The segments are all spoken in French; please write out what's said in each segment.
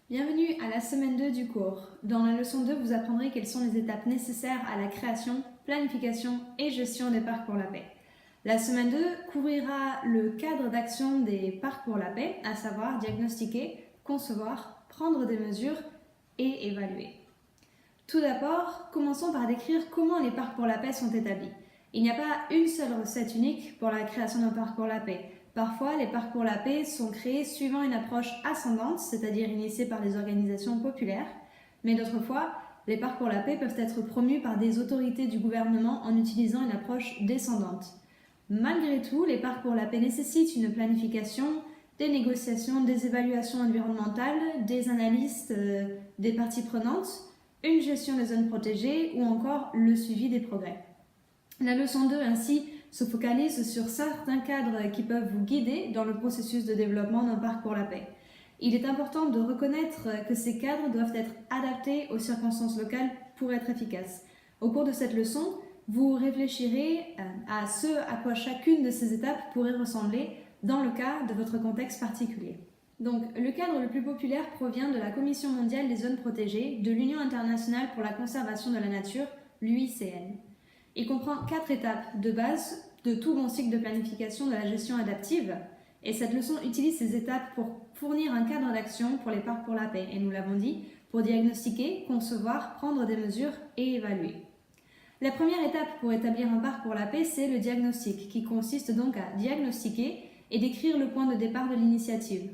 Bienvenue à la semaine 2 du cours. Dans la leçon 2, vous apprendrez quelles sont les étapes nécessaires à la création, planification et gestion des parcs pour la paix. La semaine 2 couvrira le cadre d'action des parcs pour la paix, à savoir diagnostiquer, concevoir, prendre des mesures et évaluer. Tout d'abord, commençons par décrire comment les parcs pour la paix sont établis. Il n'y a pas une seule recette unique pour la création d'un parc pour la paix. Parfois, les parcs pour la paix sont créés suivant une approche ascendante, c'est-à-dire initiée par les organisations populaires, mais d'autres fois, les parcs pour la paix peuvent être promus par des autorités du gouvernement en utilisant une approche descendante. Malgré tout, les parcs pour la paix nécessitent une planification, des négociations, des évaluations environnementales, des analystes des parties prenantes, une gestion des zones protégées ou encore le suivi des progrès. La leçon 2 ainsi se focalise sur certains cadres qui peuvent vous guider dans le processus de développement d'un parc pour la paix. Il est important de reconnaître que ces cadres doivent être adaptés aux circonstances locales pour être efficaces. Au cours de cette leçon, vous réfléchirez à ce à quoi chacune de ces étapes pourrait ressembler dans le cas de votre contexte particulier. Donc, le cadre le plus populaire provient de la Commission mondiale des zones protégées de l'Union internationale pour la conservation de la nature, l'UICN. Il comprend 4 étapes de base de tout bon cycle de planification de la gestion adaptive, et cette leçon utilise ces étapes pour fournir un cadre d'action pour les parcs pour la paix, et nous l'avons dit, pour diagnostiquer, concevoir, prendre des mesures et évaluer. La première étape pour établir un parc pour la paix, c'est le diagnostic, qui consiste donc à diagnostiquer et décrire le point de départ de l'initiative.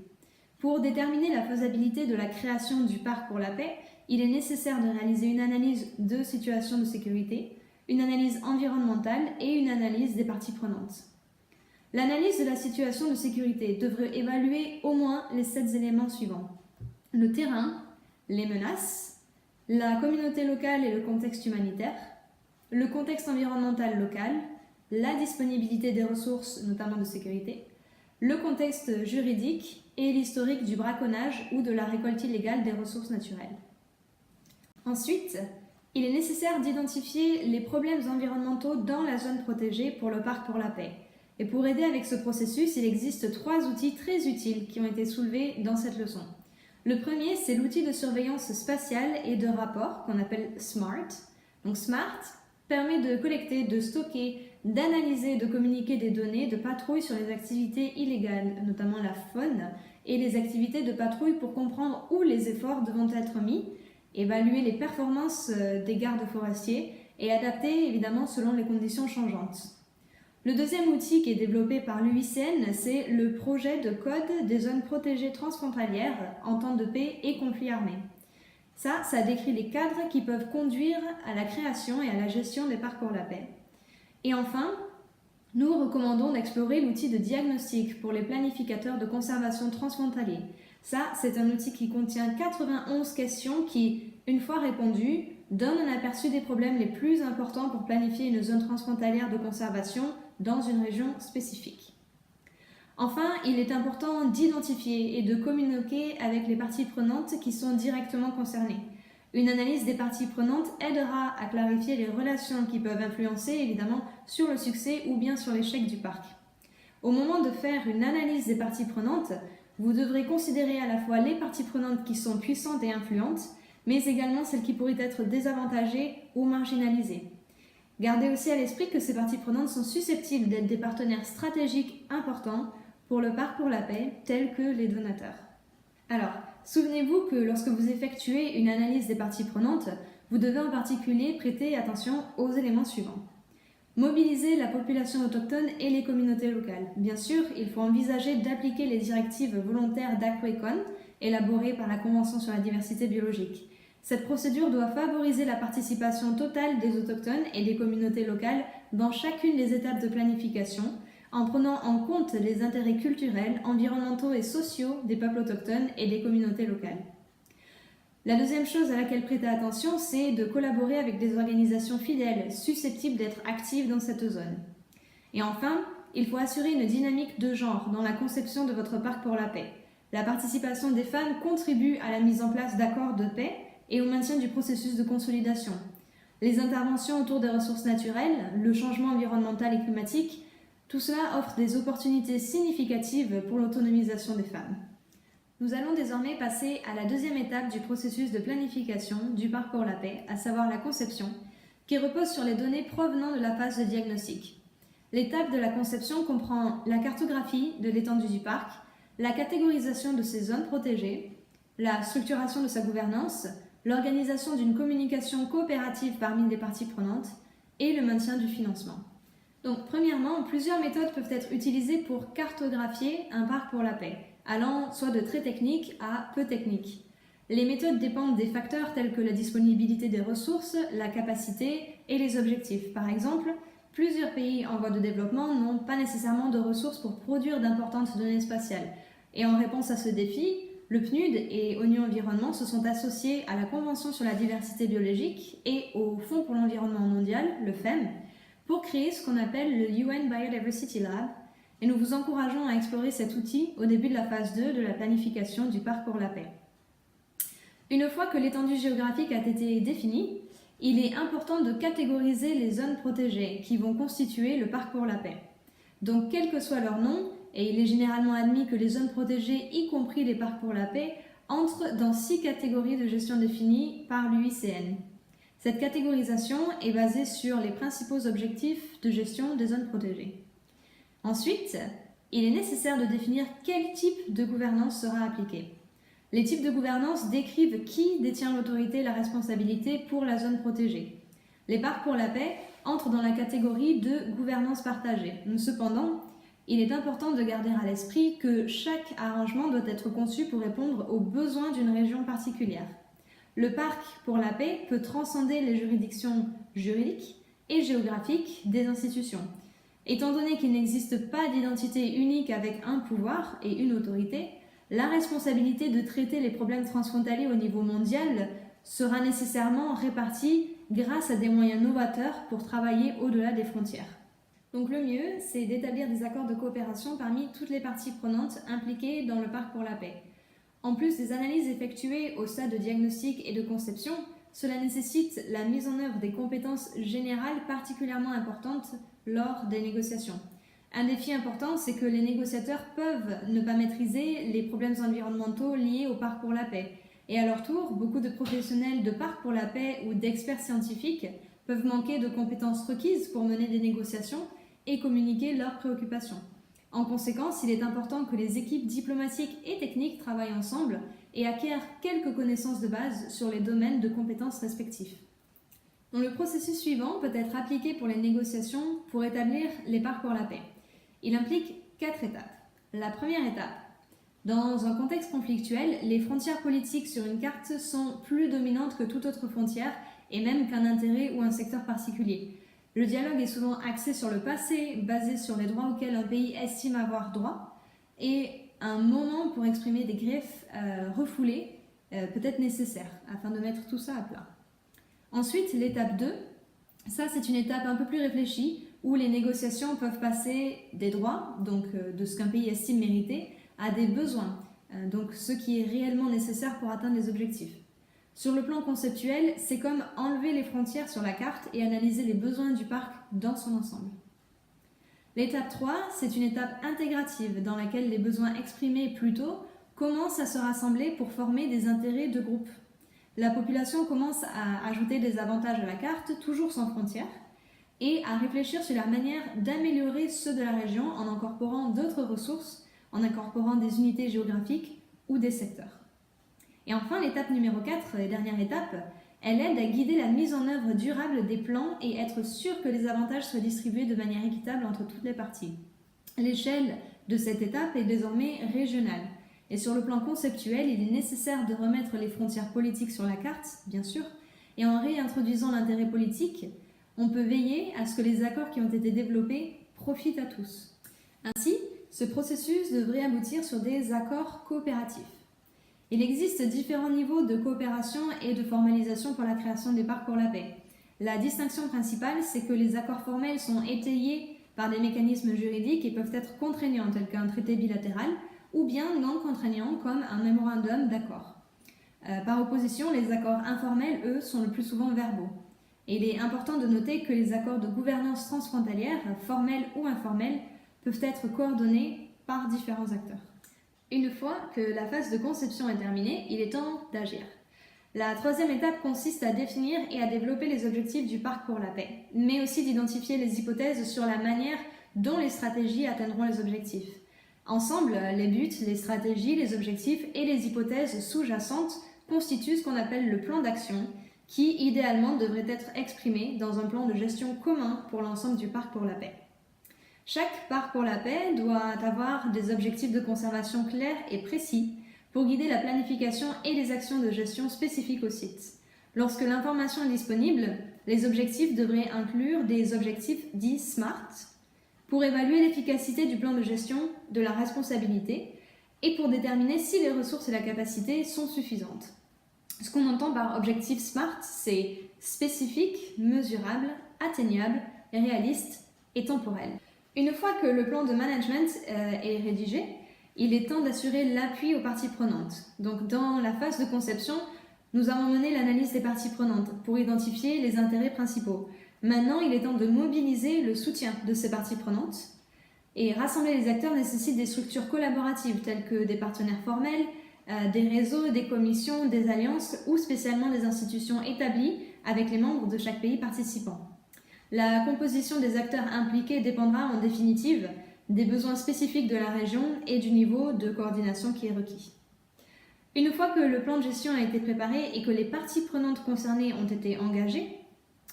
Pour déterminer la faisabilité de la création du parc pour la paix, il est nécessaire de réaliser une analyse de situation de sécurité, une analyse environnementale et une analyse des parties prenantes. L'analyse de la situation de sécurité devrait évaluer au moins les 7 éléments suivants: le terrain, les menaces, la communauté locale et le contexte humanitaire, le contexte environnemental local, la disponibilité des ressources, notamment de sécurité, le contexte juridique et l'historique du braconnage ou de la récolte illégale des ressources naturelles. Ensuite, il est nécessaire d'identifier les problèmes environnementaux dans la zone protégée pour le parc pour la paix. Et pour aider avec ce processus, il existe 3 outils très utiles qui ont été soulevés dans cette leçon. Le premier, c'est l'outil de surveillance spatiale et de rapport qu'on appelle SMART. Donc SMART permet de collecter, de stocker, d'analyser et de communiquer des données de patrouille sur les activités illégales, notamment la faune, et les activités de patrouille pour comprendre où les efforts devront être mis, évaluer les performances des gardes forestiers et adapter évidemment selon les conditions changeantes. Le deuxième outil qui est développé par l'UICN, c'est le projet de code des zones protégées transfrontalières en temps de paix et conflits armés. Ça décrit les cadres qui peuvent conduire à la création et à la gestion des parcs pour la paix. Et enfin, nous recommandons d'explorer l'outil de diagnostic pour les planificateurs de conservation transfrontaliers. Ça, c'est un outil qui contient 91 questions qui, une fois répondues, donnent un aperçu des problèmes les plus importants pour planifier une zone transfrontalière de conservation dans une région spécifique. Enfin, il est important d'identifier et de communiquer avec les parties prenantes qui sont directement concernées. Une analyse des parties prenantes aidera à clarifier les relations qui peuvent influencer évidemment sur le succès ou bien sur l'échec du parc. Au moment de faire une analyse des parties prenantes, vous devrez considérer à la fois les parties prenantes qui sont puissantes et influentes, mais également celles qui pourraient être désavantagées ou marginalisées. Gardez aussi à l'esprit que ces parties prenantes sont susceptibles d'être des partenaires stratégiques importants pour le parc pour la paix, tels que les donateurs. Alors, souvenez-vous que lorsque vous effectuez une analyse des parties prenantes, vous devez en particulier prêter attention aux éléments suivants. Mobiliser la population autochtone et les communautés locales. Bien sûr, il faut envisager d'appliquer les directives volontaires d'Akwekon, élaborées par la Convention sur la diversité biologique. Cette procédure doit favoriser la participation totale des autochtones et des communautés locales dans chacune des étapes de planification, en prenant en compte les intérêts culturels, environnementaux et sociaux des peuples autochtones et des communautés locales. La deuxième chose à laquelle prêter attention, c'est de collaborer avec des organisations fidèles, susceptibles d'être actives dans cette zone. Et enfin, il faut assurer une dynamique de genre dans la conception de votre parc pour la paix. La participation des femmes contribue à la mise en place d'accords de paix et au maintien du processus de consolidation. Les interventions autour des ressources naturelles, le changement environnemental et climatique, tout cela offre des opportunités significatives pour l'autonomisation des femmes. Nous allons désormais passer à la deuxième étape du processus de planification du parc pour la paix, à savoir la conception, qui repose sur les données provenant de la phase de diagnostic. L'étape de la conception comprend la cartographie de l'étendue du parc, la catégorisation de ses zones protégées, la structuration de sa gouvernance, l'organisation d'une communication coopérative parmi les parties prenantes et le maintien du financement. Donc, premièrement, plusieurs méthodes peuvent être utilisées pour cartographier un parc pour la paix, allant soit de très technique à peu technique. Les méthodes dépendent des facteurs tels que la disponibilité des ressources, la capacité et les objectifs. Par exemple, plusieurs pays en voie de développement n'ont pas nécessairement de ressources pour produire d'importantes données spatiales. Et en réponse à ce défi, le PNUD et ONU Environnement se sont associés à la Convention sur la diversité biologique et au Fonds pour l'environnement mondial, le FEM, pour créer ce qu'on appelle le UN Biodiversity Lab, et nous vous encourageons à explorer cet outil au début de la phase 2 de la planification du parc pour la paix. Une fois que l'étendue géographique a été définie, il est important de catégoriser les zones protégées qui vont constituer le parc pour la paix. Donc, quel que soit leur nom, et il est généralement admis que les zones protégées, y compris les parcs pour la paix, entrent dans 6 catégories de gestion définies par l'UICN. Cette catégorisation est basée sur les principaux objectifs de gestion des zones protégées. Ensuite, il est nécessaire de définir quel type de gouvernance sera appliqué. Les types de gouvernance décrivent qui détient l'autorité et la responsabilité pour la zone protégée. Les parcs pour la paix entrent dans la catégorie de gouvernance partagée. Cependant, il est important de garder à l'esprit que chaque arrangement doit être conçu pour répondre aux besoins d'une région particulière. Le parc pour la paix peut transcender les juridictions juridiques et géographiques des institutions. Étant donné qu'il n'existe pas d'identité unique avec un pouvoir et une autorité, la responsabilité de traiter les problèmes transfrontaliers au niveau mondial sera nécessairement répartie grâce à des moyens novateurs pour travailler au-delà des frontières. Donc le mieux, c'est d'établir des accords de coopération parmi toutes les parties prenantes impliquées dans le parc pour la paix. En plus des analyses effectuées au stade de diagnostic et de conception, cela nécessite la mise en œuvre des compétences générales particulièrement importantes lors des négociations. Un défi important, c'est que les négociateurs peuvent ne pas maîtriser les problèmes environnementaux liés au parc pour la paix. Et à leur tour, beaucoup de professionnels de parc pour la paix ou d'experts scientifiques peuvent manquer de compétences requises pour mener des négociations et communiquer leurs préoccupations. En conséquence, il est important que les équipes diplomatiques et techniques travaillent ensemble et acquièrent quelques connaissances de base sur les domaines de compétences respectifs. Donc, le processus suivant peut être appliqué pour les négociations pour établir les parcs pour la paix. Il implique 4 étapes. La première étape. Dans un contexte conflictuel, les frontières politiques sur une carte sont plus dominantes que toute autre frontière et même qu'un intérêt ou un secteur particulier. Le dialogue est souvent axé sur le passé, basé sur les droits auxquels un pays estime avoir droit, et un moment pour exprimer des griefs refoulés peut être nécessaire afin de mettre tout ça à plat. Ensuite, l'étape 2, ça c'est une étape un peu plus réfléchie où les négociations peuvent passer des droits, donc de ce qu'un pays estime mériter, à des besoins, donc ce qui est réellement nécessaire pour atteindre les objectifs. Sur le plan conceptuel, c'est comme enlever les frontières sur la carte et analyser les besoins du parc dans son ensemble. L'étape 3, c'est une étape intégrative dans laquelle les besoins exprimés plus tôt commencent à se rassembler pour former des intérêts de groupe. La population commence à ajouter des avantages à la carte, toujours sans frontières, et à réfléchir sur la manière d'améliorer ceux de la région en incorporant d'autres ressources, en incorporant des unités géographiques ou des secteurs. Et enfin, l'étape numéro 4 et dernière étape, elle aide à guider la mise en œuvre durable des plans et être sûr que les avantages soient distribués de manière équitable entre toutes les parties. L'échelle de cette étape est désormais régionale. Et sur le plan conceptuel, il est nécessaire de remettre les frontières politiques sur la carte, bien sûr, et en réintroduisant l'intérêt politique, on peut veiller à ce que les accords qui ont été développés profitent à tous. Ainsi, ce processus devrait aboutir sur des accords coopératifs. Il existe différents niveaux de coopération et de formalisation pour la création des parcs pour la paix. La distinction principale, c'est que les accords formels sont étayés par des mécanismes juridiques et peuvent être contraignants, tels qu'un traité bilatéral, ou bien non contraignants, comme un mémorandum d'accord. Par opposition, les accords informels, eux, sont le plus souvent verbaux. Et il est important de noter que les accords de gouvernance transfrontalière, formels ou informels, peuvent être coordonnés par différents acteurs. Une fois que la phase de conception est terminée, il est temps d'agir. La troisième étape consiste à définir et à développer les objectifs du parc pour la paix, mais aussi d'identifier les hypothèses sur la manière dont les stratégies atteindront les objectifs. Ensemble, les buts, les stratégies, les objectifs et les hypothèses sous-jacentes constituent ce qu'on appelle le plan d'action, qui idéalement devrait être exprimé dans un plan de gestion commun pour l'ensemble du parc pour la paix. Chaque parc pour la paix doit avoir des objectifs de conservation clairs et précis pour guider la planification et les actions de gestion spécifiques au site. Lorsque l'information est disponible, les objectifs devraient inclure des objectifs dits SMART pour évaluer l'efficacité du plan de gestion de la responsabilité et pour déterminer si les ressources et la capacité sont suffisantes. Ce qu'on entend par objectif SMART, c'est spécifique, mesurable, atteignable, réaliste et temporel. Une fois que le plan de management est rédigé, il est temps d'assurer l'appui aux parties prenantes. Donc dans la phase de conception, nous avons mené l'analyse des parties prenantes pour identifier les intérêts principaux. Maintenant, il est temps de mobiliser le soutien de ces parties prenantes. Et rassembler les acteurs nécessite des structures collaboratives telles que des partenaires formels, des réseaux, des commissions, des alliances ou spécialement des institutions établies avec les membres de chaque pays participant. La composition des acteurs impliqués dépendra en définitive des besoins spécifiques de la région et du niveau de coordination qui est requis. Une fois que le plan de gestion a été préparé et que les parties prenantes concernées ont été engagées,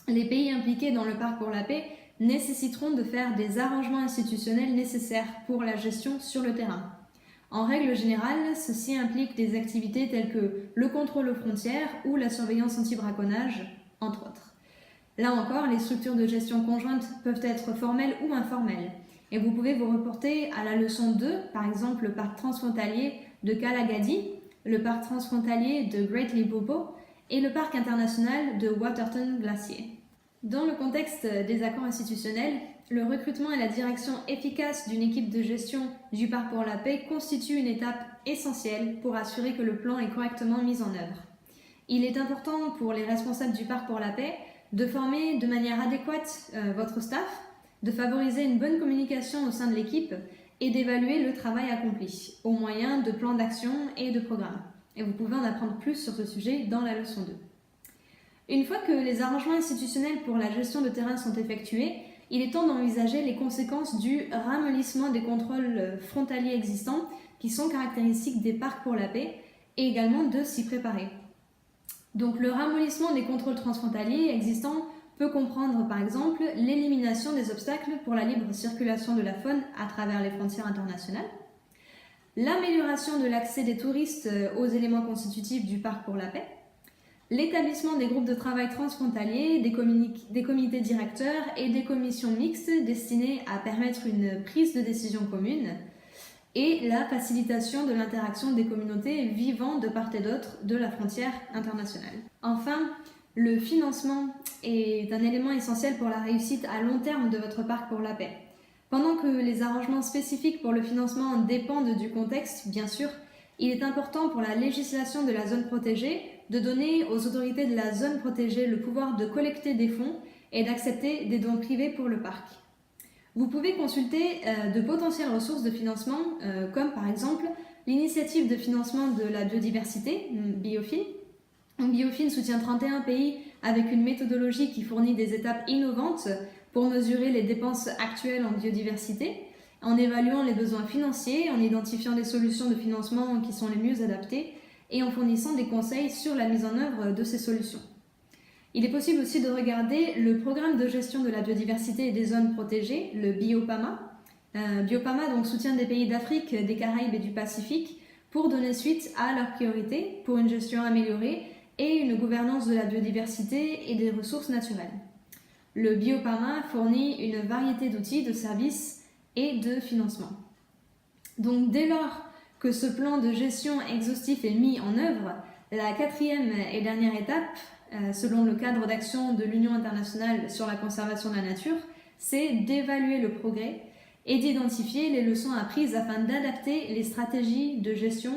les pays impliqués dans le parc pour la paix nécessiteront de faire des arrangements institutionnels nécessaires pour la gestion sur le terrain. En règle générale, ceci implique des activités telles que le contrôle aux frontières ou la surveillance anti-braconnage, entre autres. Là encore, les structures de gestion conjointes peuvent être formelles ou informelles. Et vous pouvez vous reporter à la leçon 2, par exemple le parc transfrontalier de Kalagadi, le parc transfrontalier de Great Limpopo et le parc international de Waterton Glacier. Dans le contexte des accords institutionnels, le recrutement et la direction efficace d'une équipe de gestion du parc pour la paix constituent une étape essentielle pour assurer que le plan est correctement mis en œuvre. Il est important pour les responsables du parc pour la paix de former de manière adéquate votre staff, de favoriser une bonne communication au sein de l'équipe et d'évaluer le travail accompli au moyen de plans d'action et de programmes. Et vous pouvez en apprendre plus sur ce sujet dans la leçon 2. Une fois que les arrangements institutionnels pour la gestion de terrain sont effectués, il est temps d'envisager les conséquences du ramollissement des contrôles frontaliers existants qui sont caractéristiques des parcs pour la paix et également de s'y préparer. Donc le ramollissement des contrôles transfrontaliers existants peut comprendre par exemple l'élimination des obstacles pour la libre circulation de la faune à travers les frontières internationales, l'amélioration de l'accès des touristes aux éléments constitutifs du parc pour la paix, l'établissement des groupes de travail transfrontaliers, des comités directeurs et des commissions mixtes destinées à permettre une prise de décision commune, et la facilitation de l'interaction des communautés vivant de part et d'autre de la frontière internationale. Enfin, le financement est un élément essentiel pour la réussite à long terme de votre parc pour la paix. Pendant que les arrangements spécifiques pour le financement dépendent du contexte, bien sûr, il est important pour la législation de la zone protégée de donner aux autorités de la zone protégée le pouvoir de collecter des fonds et d'accepter des dons privés pour le parc. Vous pouvez consulter de potentielles ressources de financement, comme par exemple l'initiative de financement de la biodiversité, Biofin. Biofin soutient 31 pays avec une méthodologie qui fournit des étapes innovantes pour mesurer les dépenses actuelles en biodiversité, en évaluant les besoins financiers, en identifiant des solutions de financement qui sont les mieux adaptées et en fournissant des conseils sur la mise en œuvre de ces solutions. Il est possible aussi de regarder le programme de gestion de la biodiversité et des zones protégées, le BioPAMA. BioPAMA donc, soutient des pays d'Afrique, des Caraïbes et du Pacifique pour donner suite à leurs priorités pour une gestion améliorée et une gouvernance de la biodiversité et des ressources naturelles. Le BioPAMA fournit une variété d'outils, de services et de financement. Donc dès lors que ce plan de gestion exhaustif est mis en œuvre, la quatrième et dernière étape, selon le cadre d'action de l'Union internationale sur la conservation de la nature, c'est d'évaluer le progrès et d'identifier les leçons apprises afin d'adapter les stratégies de gestion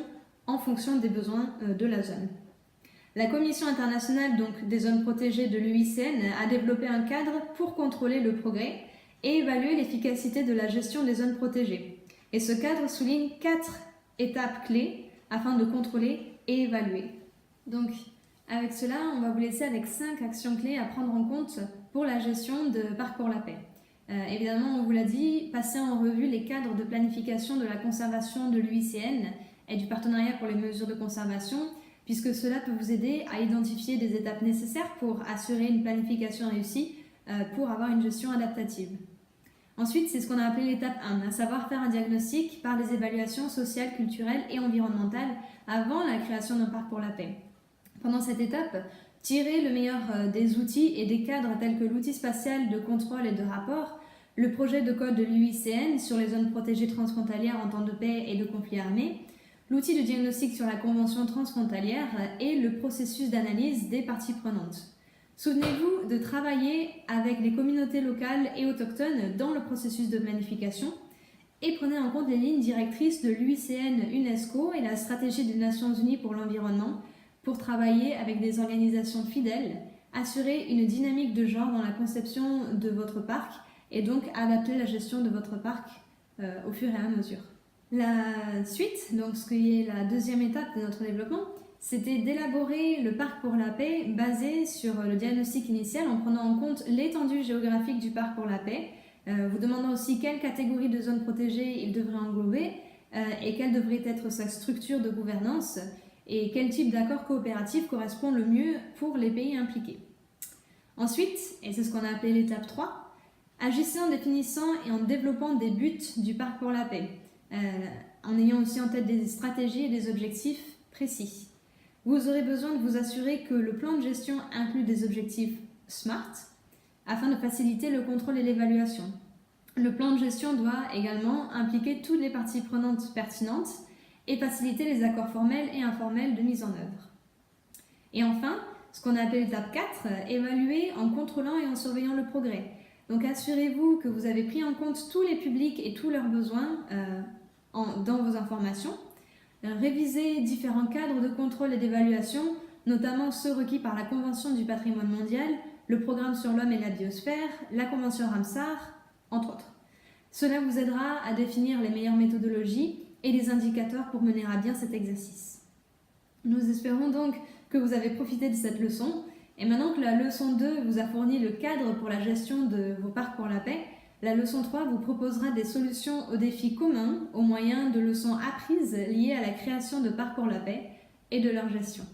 en fonction des besoins de la zone. La Commission internationale donc, des zones protégées de l'UICN a développé un cadre pour contrôler le progrès et évaluer l'efficacité de la gestion des zones protégées. Et ce cadre souligne 4 étapes clés afin de contrôler et évaluer. Donc, avec cela, on va vous laisser avec 5 actions clés à prendre en compte pour la gestion de Parcours la Paix. Évidemment, on vous l'a dit, passez en revue les cadres de planification de la conservation de l'UICN et du partenariat pour les mesures de conservation, puisque cela peut vous aider à identifier des étapes nécessaires pour assurer une planification réussie pour avoir une gestion adaptative. Ensuite, c'est ce qu'on a appelé l'étape 1, à savoir faire un diagnostic par des évaluations sociales, culturelles et environnementales avant la création d'un Parc pour la Paix. Pendant cette étape, tirez le meilleur des outils et des cadres tels que l'outil spatial de contrôle et de rapport, le projet de code de l'UICN sur les zones protégées transfrontalières en temps de paix et de conflits armés, l'outil de diagnostic sur la convention transfrontalière et le processus d'analyse des parties prenantes. Souvenez-vous de travailler avec les communautés locales et autochtones dans le processus de planification et prenez en compte les lignes directrices de l'UICN UNESCO et la stratégie des Nations Unies pour l'environnement pour travailler avec des organisations fidèles, assurer une dynamique de genre dans la conception de votre parc et donc adapter la gestion de votre parc au fur et à mesure. La suite, donc ce qui est la deuxième étape de notre développement, c'était d'élaborer le Parc pour la Paix basé sur le diagnostic initial en prenant en compte l'étendue géographique du Parc pour la Paix, vous demandant aussi quelle catégorie de zones protégées il devrait englober et quelle devrait être sa structure de gouvernance et quel type d'accord coopératif correspond le mieux pour les pays impliqués. Ensuite, et c'est ce qu'on a appelé l'étape 3, agissez en définissant et en développant des buts du Parc pour la Paix, en ayant aussi en tête des stratégies et des objectifs précis. Vous aurez besoin de vous assurer que le plan de gestion inclut des objectifs SMART afin de faciliter le contrôle et l'évaluation. Le plan de gestion doit également impliquer toutes les parties prenantes pertinentes et faciliter les accords formels et informels de mise en œuvre. Et enfin, ce qu'on appelle l'étape 4, évaluer en contrôlant et en surveillant le progrès. Donc assurez-vous que vous avez pris en compte tous les publics et tous leurs besoins dans vos informations. Révisez différents cadres de contrôle et d'évaluation, notamment ceux requis par la Convention du patrimoine mondial, le Programme sur l'homme et la biosphère, la Convention Ramsar, entre autres. Cela vous aidera à définir les meilleures méthodologies et les indicateurs pour mener à bien cet exercice. Nous espérons donc que vous avez profité de cette leçon. Et maintenant que la leçon 2 vous a fourni le cadre pour la gestion de vos parcs pour la paix, la leçon 3 vous proposera des solutions aux défis communs au moyen de leçons apprises liées à la création de parcs pour la paix et de leur gestion.